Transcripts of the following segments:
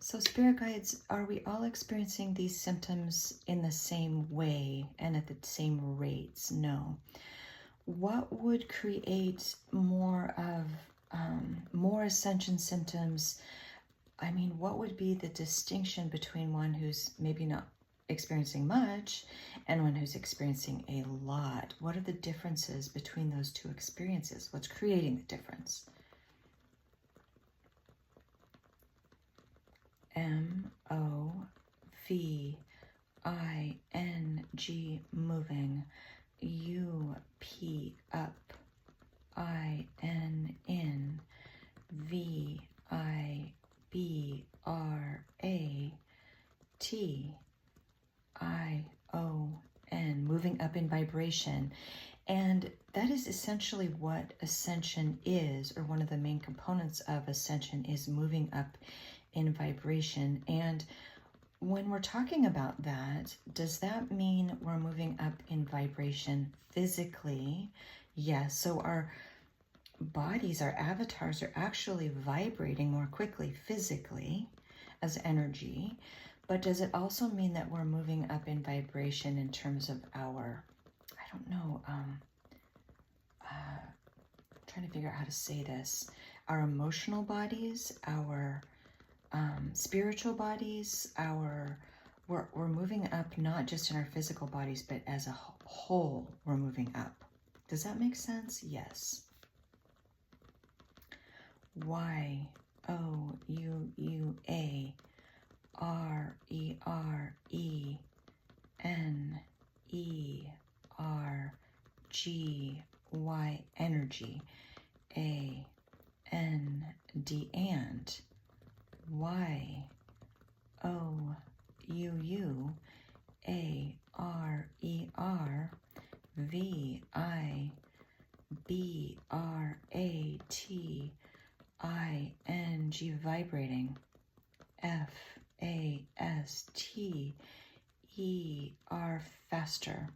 So, spirit guides, are we all experiencing these symptoms in the same way and at the same rates? No. What would create more of more ascension symptoms? I mean, what would be the distinction between one who's maybe not experiencing much and one who's experiencing a lot? What are the differences between those two experiences? What's creating the difference? M-O-V-I-N-G, moving. U-P, up. I-N, in. V-I-B-R-A-T-I-O-N, moving up in vibration. And that is essentially what ascension is, or one of the main components of ascension is moving up in vibration. And when we're talking about that, does that mean we're moving up in vibration physically? Yes. So our bodies, our avatars are actually vibrating more quickly physically as energy. But does it also mean that we're moving up in vibration in terms of our, I don't know, trying to figure out how to say this, our emotional bodies, our spiritual bodies, we're moving up not just in our physical bodies, but as a whole, we're moving up. Does that make sense? Yes. Y-O-U-A-R-E-R-E-N-E-R-G-Y, energy. A-N-D, and. Y-O-U-A-R-E-R-V-I-B-R-A-T-I-N-G, vibrating. F-A-S-T-E-R, faster.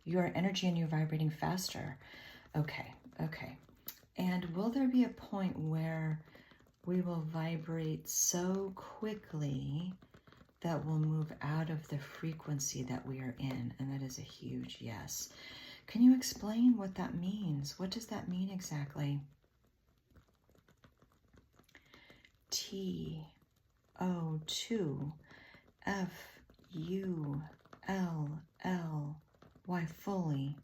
Your energy and you're vibrating faster. Okay. And will there be a point where we will vibrate so quickly that we'll move out of the frequency that we are in? And that is a huge yes. Can you explain what that means? What does that mean exactly? T-O-2 F-U-L-L-Y, fully.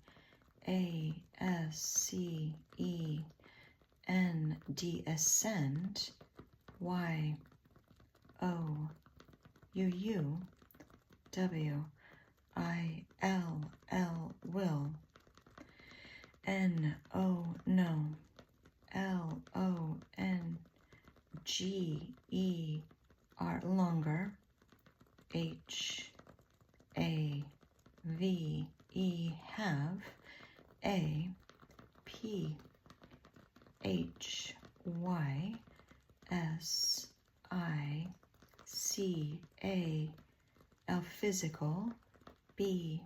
A-S-C-E-N-D, ascend. Y-O-U-W-I-L-L, will. N-O, no. L-O-N-G-E-R, longer. H-A-V-E, have. A-P-H-Y-S-I-C-A-L, physical. B-O-D-Y.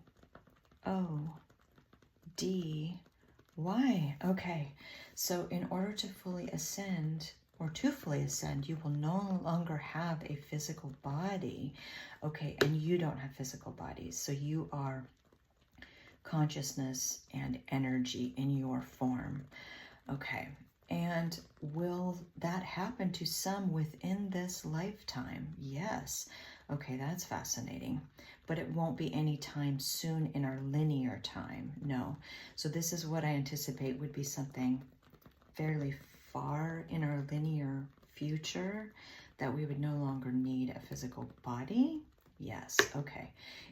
Okay, so in order to fully ascend, or to fully ascend, you will no longer have a physical body. Okay, and you don't have physical bodies, so you are consciousness and energy in your form. Okay, and will that happen to some within this lifetime? Yes. Okay, that's fascinating. But it won't be anytime soon in our linear time. No. So this is what I anticipate would be something fairly far in our linear future, that we would no longer need a physical body. Yes. Okay.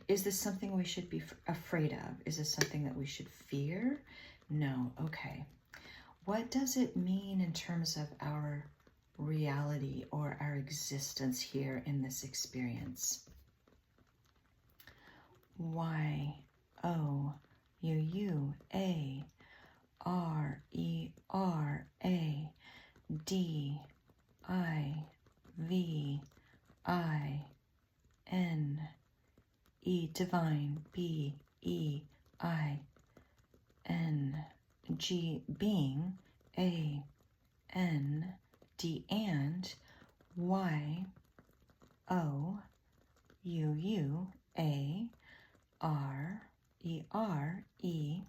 Is this something we should be afraid of? Is this something that we should fear? No. Okay. What does it mean in terms of our reality or our existence here in this experience? Y-O-U-A-R-E-R-A-D-I-V-I-N-E, divine, B-E-I-N-G, being, A-N-D, and Y O U U A R E R E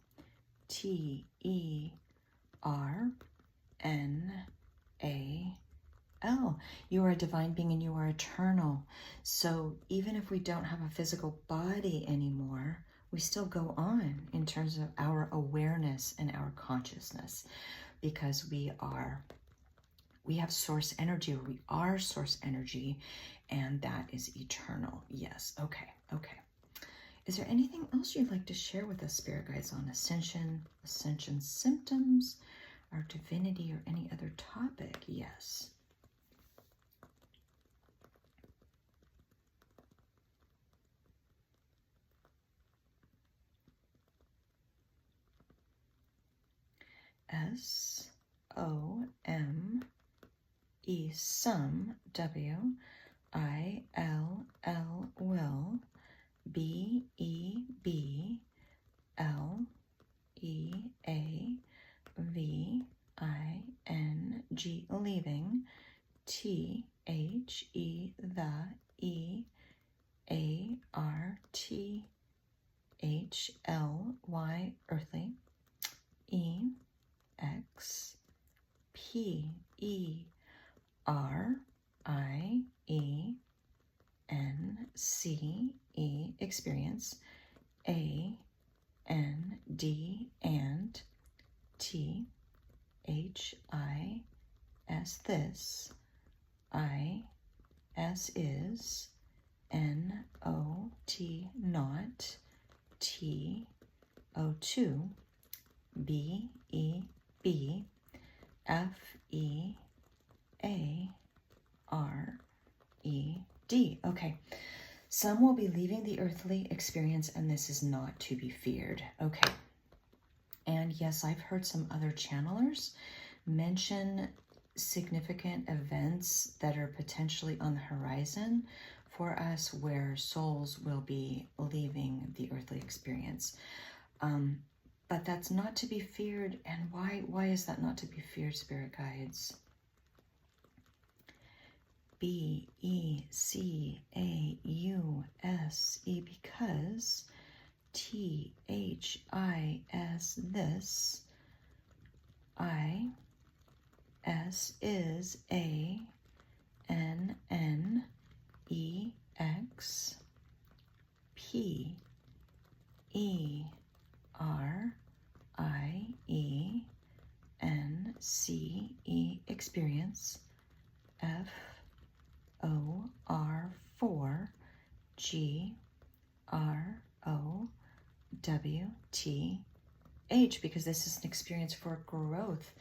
T E R N A L. You are a divine being and you are eternal. So even if we don't have a physical body anymore, we still go on in terms of our awareness and our consciousness, because we have source energy, or we are source energy, and that is eternal. Yes. Okay. Okay. Is there anything else you'd like to share with us, spirit guides, on ascension, ascension symptoms, our divinity, or any other topic? Yes. S-O-M-E, some, W-I-L-L, will, B-E-B-L-E-A-V-I-N-G, leaving, T-H-E, the, E-A-R-T-H-L-Y, earthly, E-X-P-E-R-I-E-N-C-E, experience, A-N-D, and, T-H-I-S, this, I-S, is, N-O-T, not, T-O-2, B-E-B, F-E-A-R-E-D. Okay, some will be leaving the earthly experience, and this is not to be feared. Okay, and yes, I've heard some other channelers mention significant events that are potentially on the horizon for us, where souls will be leaving the earthly experience. But that's not to be feared. And why is that not to be feared, spirit guides? B-E-C-A-U-S-E, because T-H-I-S, this, I-S, is, A-N-N-E-X, P-E-R-I-E-N-C-E, experience, F-O-R-4-G-R-O-W-T-H, because this is an experience for growth,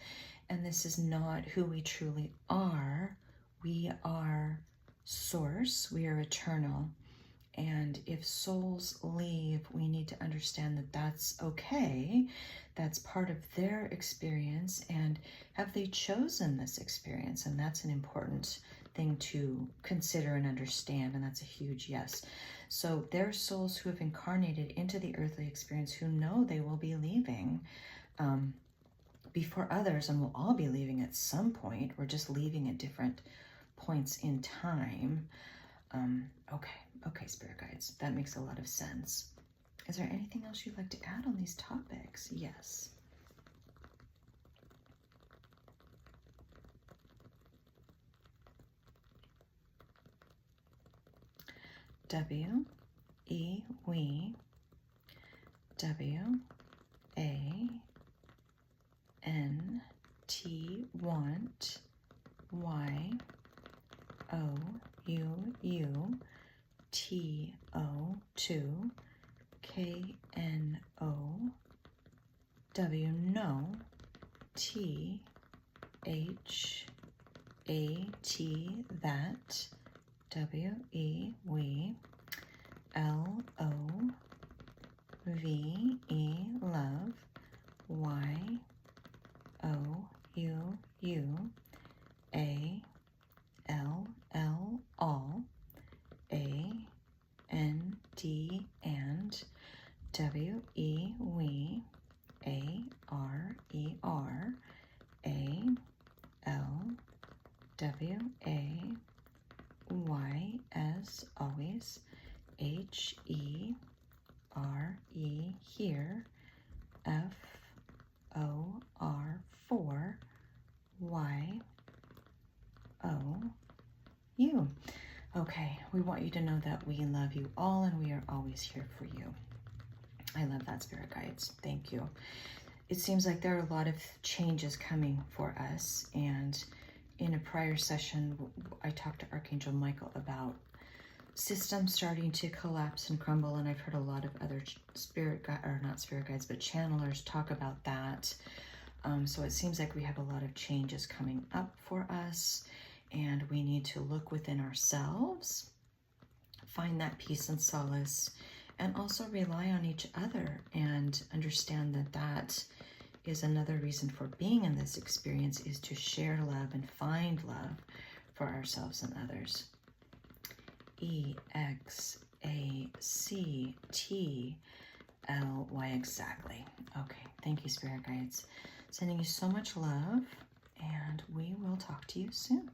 and this is not who we truly are. We are source, we are eternal. And if souls leave, we need to understand that that's okay. That's part of their experience. And have they chosen this experience? And that's an important thing to consider and understand. And that's a huge yes. So there are souls who have incarnated into the earthly experience who know they will be leaving before others, and we'll all be leaving at some point. We're just leaving at different points in time. Okay, spirit guides, that makes a lot of sense. Is there anything else you'd like to add on these topics? Yes. W-E, we, W-A-N-T, want, Y-O-U-U, T-O-2, K-N-O-W, no, T-H-A-T, that, W-E, we, L-O-V-E, love, Y-O-U-U, A-L-L, all, A-N-D, and, W-E, we, A-R-E-R, A-L-W-A, Y as always, H-E-R-E here, F-O-R 4, Y-O-U. Okay, we want you to know that we love you all and we are always here for you. I love that, Spirit Guides. Thank you. It seems like there are a lot of changes coming for us, and in a prior session, I talked to Archangel Michael about systems starting to collapse and crumble, and I've heard a lot of other not spirit guides, but channelers talk about that. So it seems like we have a lot of changes coming up for us, and we need to look within ourselves, find that peace and solace, and also rely on each other and understand that that is another reason for being in this experience, is to share love and find love for ourselves and others. E-X-A-C-T-L-Y, exactly. Okay, thank you, Spirit Guides. Sending you so much love, and we will talk to you soon.